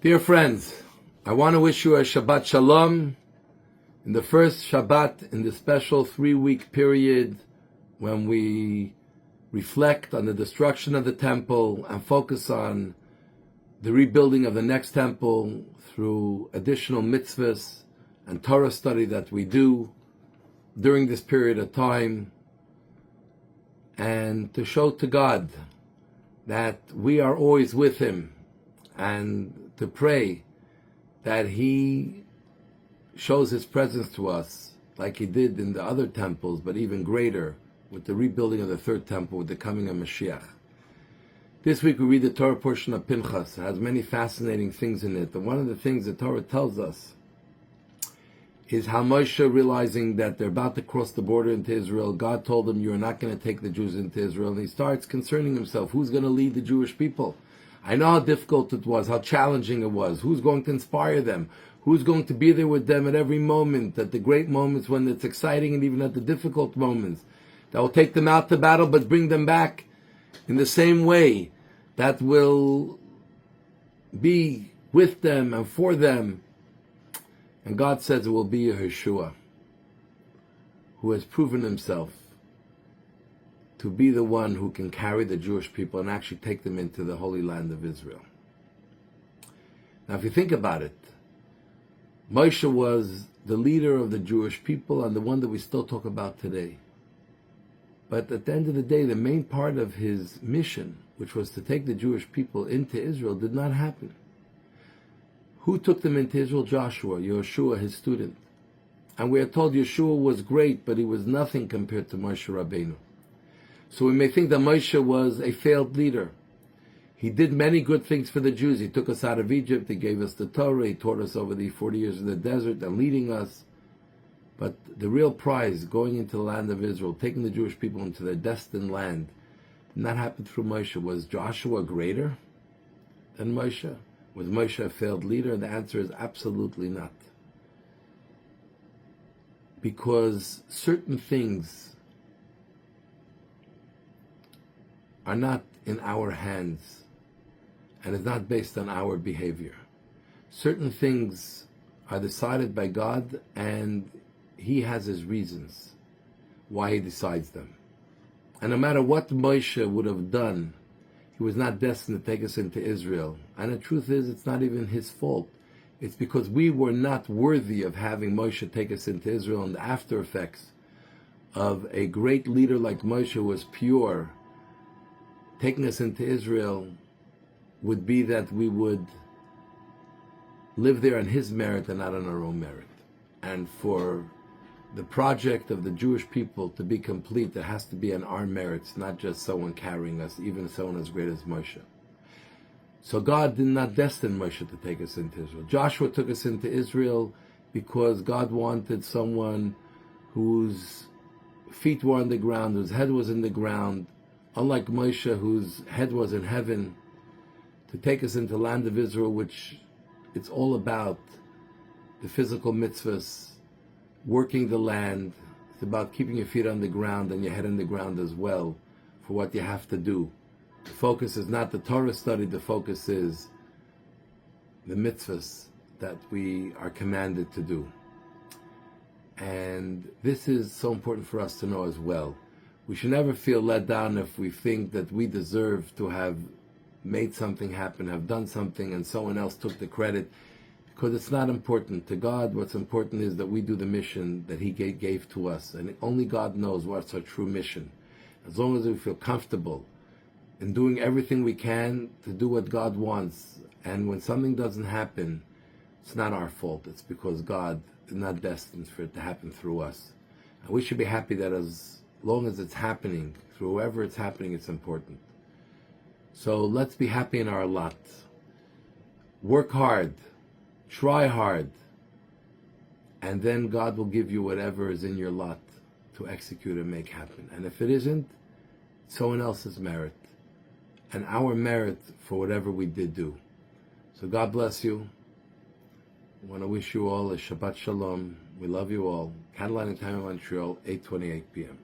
Dear friends, I want to wish you a Shabbat Shalom in the first Shabbat in the special 3-week period when we reflect on the destruction of the temple and focus on the rebuilding of the next temple through additional mitzvahs and Torah study that we do during this period of time, and to show to God that we are always with Him, and to pray that He shows His presence to us like He did in the other temples, but even greater with the rebuilding of the third temple, with the coming of Mashiach. This week we read the Torah portion of Pinchas. It has many fascinating things in it. And one of the things the Torah tells us is how Moshe, realizing that they're about to cross the border into Israel, God told him, "You are not going to take the Jews into Israel." And he starts concerning himself, who's going to lead the Jewish people? I know how difficult it was, how challenging it was. Who's going to inspire them? Who's going to be there with them at every moment, at the great moments when it's exciting, and even at the difficult moments, that will take them out to battle but bring them back in the same way, that will be with them and for them. And God says it will be Yeshua, who has proven himself to be the one who can carry the Jewish people and actually take them into the Holy Land of Israel. Now, if you think about it, Moshe was the leader of the Jewish people and the one that we still talk about today. But at the end of the day, the main part of his mission, which was to take the Jewish people into Israel, did not happen. Who took them into Israel? Joshua, Yeshua, his student. And we are told Yeshua was great, but he was nothing compared to Moshe Rabbeinu. So we may think that Moshe was a failed leader. He did many good things for the Jews. He took us out of Egypt. He gave us the Torah. He taught us over the 40 years in the desert and leading us. But the real prize, going into the land of Israel, taking the Jewish people into their destined land, did not happen through Moshe. Was Joshua greater than Moshe? Was Moshe a failed leader? The answer is absolutely not. Because certain things are not in our hands, and is not based on our behavior. Certain things are decided by God, and He has His reasons why He decides them. And no matter what Moshe would have done, he was not destined to take us into Israel. And the truth is, it's not even his fault. It's because we were not worthy of having Moshe take us into Israel, and the after effects of a great leader like Moshe, who was pure, taking us into Israel would be that we would live there on his merit and not on our own merit. And for the project of the Jewish people to be complete, it has to be on our merits, not just someone carrying us, even someone as great as Moshe. So God did not destine Moshe to take us into Israel. Joshua took us into Israel because God wanted someone whose feet were on the ground, whose head was in the ground, unlike Moshe, whose head was in heaven, to take us into the land of Israel, which it's all about the physical mitzvahs, working the land. It's about keeping your feet on the ground and your head on the ground as well for what you have to do. The focus is not the Torah study, the focus is the mitzvahs that we are commanded to do. And this is so important for us to know as well. We should never feel let down if we think that we deserve to have made something happen, have done something, and someone else took the credit, because it's not important. To God, what's important is that we do the mission that He gave to us, and only God knows what's our true mission. As long as we feel comfortable in doing everything we can to do what God wants, and when something doesn't happen, it's not our fault. It's because God is not destined for it to happen through us. And we should be happy that as long as it's happening, through whoever it's happening, it's important. So let's be happy in our lot. Work hard, try hard, and then God will give you whatever is in your lot to execute and make happen. And if it isn't, someone else's merit, and our merit for whatever we did do. So God bless you. I want to wish you all a Shabbat Shalom. We love you all. Candlelighting time in Montreal, 8:28 p.m.